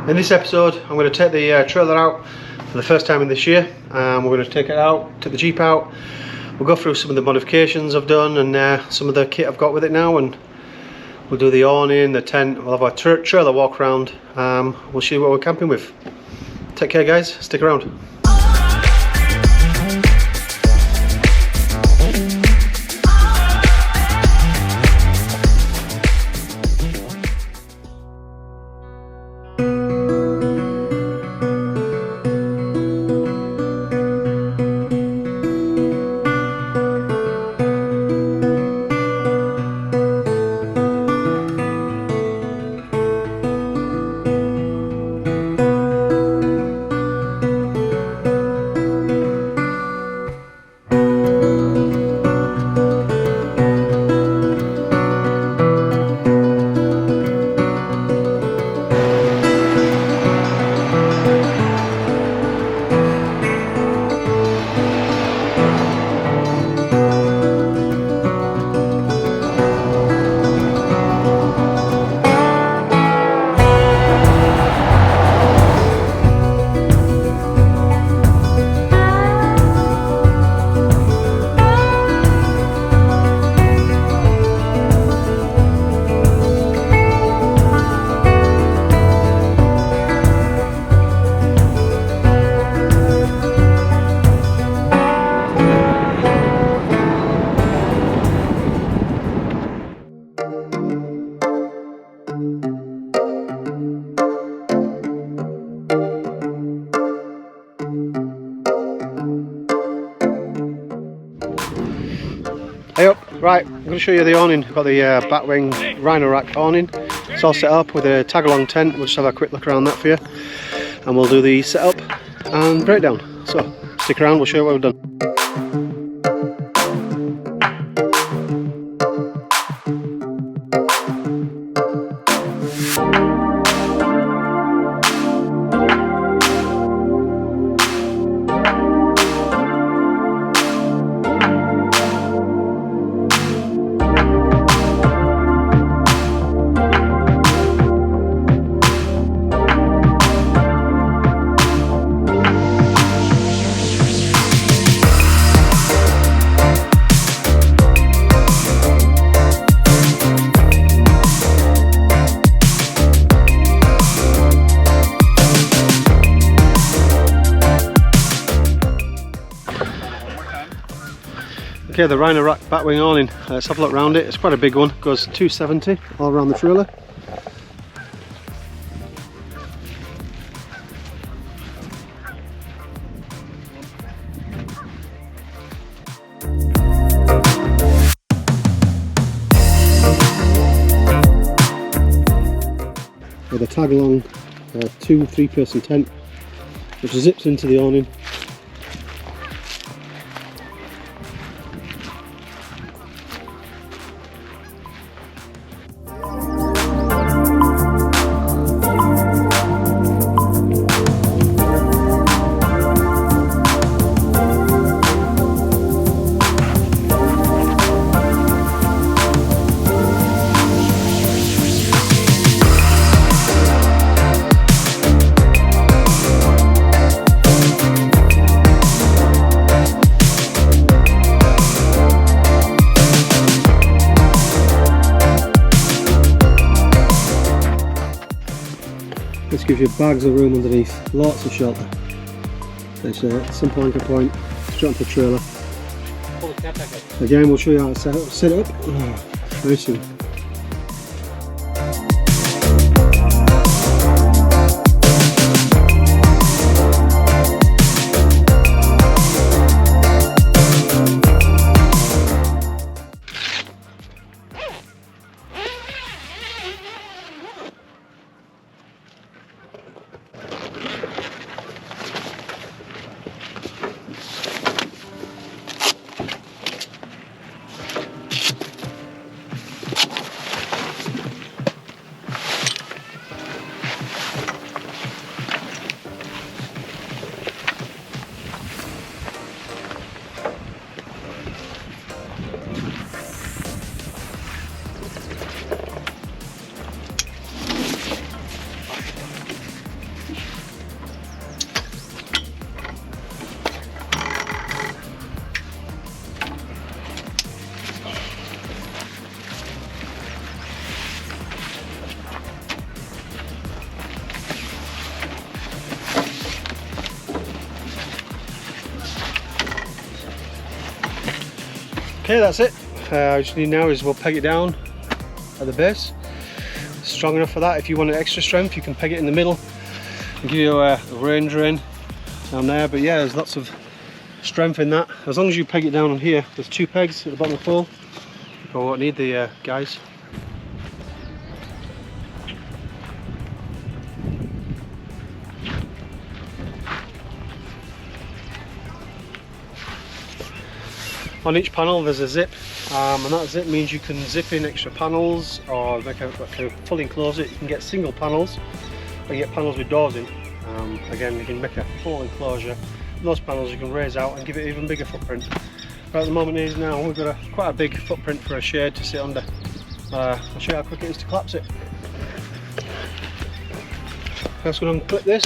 In this episode I'm going to take the trailer out for the first time in this year. We're going to take it out, take the Jeep out. We'll go through some of the modifications I've done and some of the kit I've got with it now, and we'll do the awning, the tent, we'll have our trailer walk around. We'll see what we're camping with. Take care guys, stick around. Hey up, right, I'm going to show you the awning. I've got the Batwing RhinoRack Awning. It's all set up with a Tagalong tent. We'll just have a quick look around that for you. And we'll do the setup and breakdown. So, stick around, we'll show you what we've done. Okay, the RhinoRack Batwing Awning. Let's have a look around it. It's quite a big one. It goes 270 all around the trailer. With a Tagalong 2 3-person tent, which zips into the awning. This gives you bags of room underneath, lots of shelter. It's a simple anchor point, straight onto the trailer. Again, we'll show you how to set it up very soon. Okay, that's it. I just need now is we'll peg it down at the base. It's strong enough for that. If you want extra strength, you can peg it in the middle and give you a rain drain down there. But yeah, there's lots of strength in that. As long as you peg it down on here, there's 2 pegs at the bottom of the pole. I won't need the guys. On each panel there's a zip, and that zip means you can zip in extra panels or make a fully enclose it. You can get single panels, or you get panels with doors in. Again, you can make a full enclosure. Those panels you can raise out and give it even bigger footprint. But at the moment it is now, we've got quite a big footprint for a shade to sit under. I'll show you how quick it is to collapse it. First we're going to unclip this,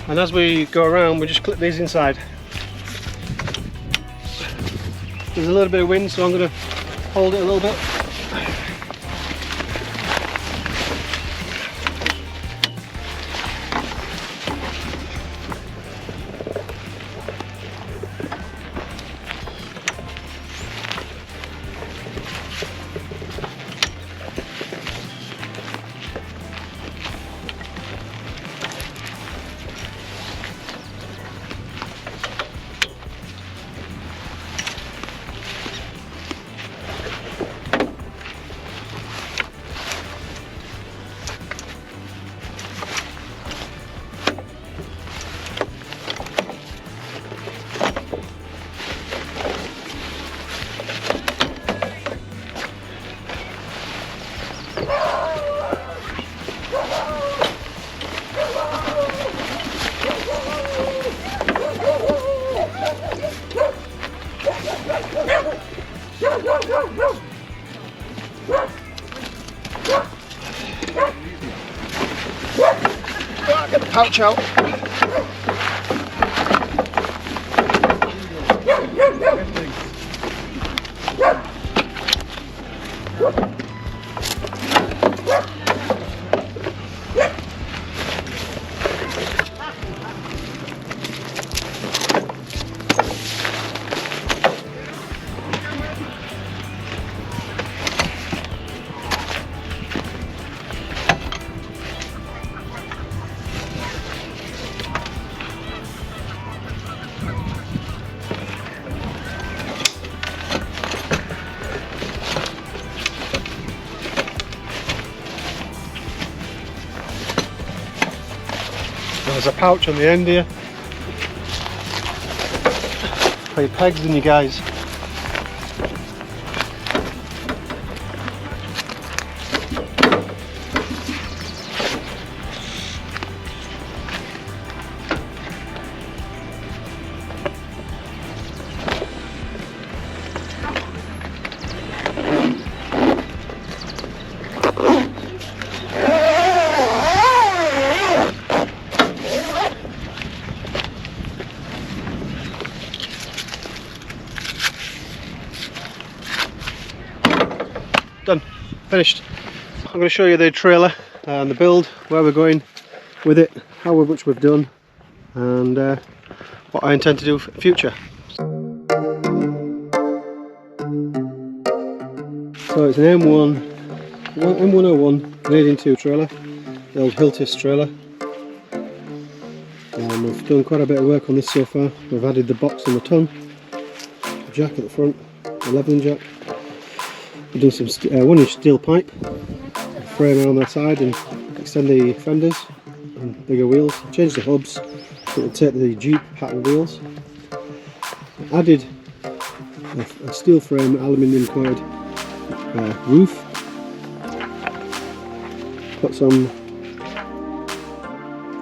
and as we go around we just clip these inside. There's a little bit of wind, so I'm going to hold it a little bit. Get the pouch out. There's a pouch on the end here. Put your pegs in, you guys. Done, finished. I'm going to show you the trailer and the build, where we're going with it, how much we've done, and what I intend to do for the future. So it's an M101 CDN2 trailer, the old Hiltis trailer. We've done quite a bit of work on this so far. We've added the box and the tongue, the jack at the front, the leveling jack. We've done some 1-inch steel pipe, frame around that side, and extend the fenders and bigger wheels. Change the hubs, so it'll take the Jeep pattern wheels. Added a steel frame, aluminium coated roof. Put some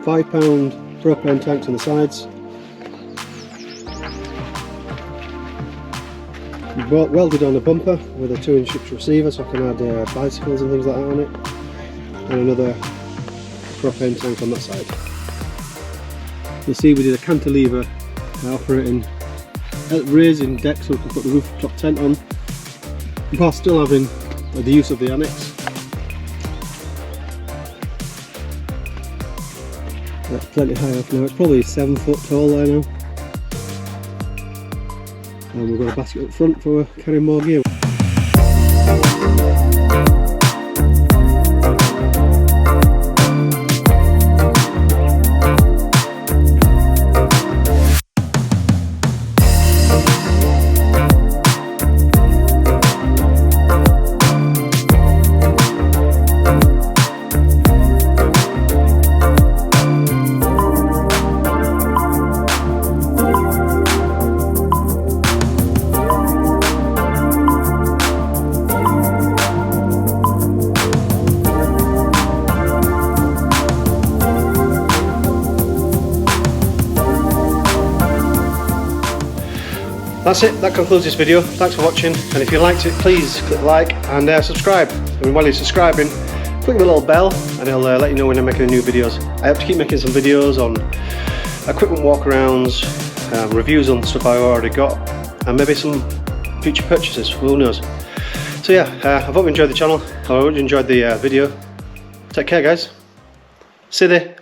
5-pound propane tanks on the sides. Welded on a bumper with a 2-inch receiver, so I can add bicycles and things like that on it, and another propane tank on that side. You'll see we did a cantilever operating raising deck, so we can put the rooftop tent on while still having the use of the annex. That's plenty high up now. It's probably 7 foot tall there now. and we've got a basket up front for carrying more gear. That's it, that concludes this video. Thanks for watching, and if you liked it, please click like and subscribe. And while you're subscribing, click the little bell and it'll let you know when I'm making new videos. I hope to keep making some videos on equipment walkarounds, reviews on stuff I've already got, and maybe some future purchases, who knows. So yeah, I hope you enjoyed the channel, I hope you enjoyed the video. Take care guys, see you there.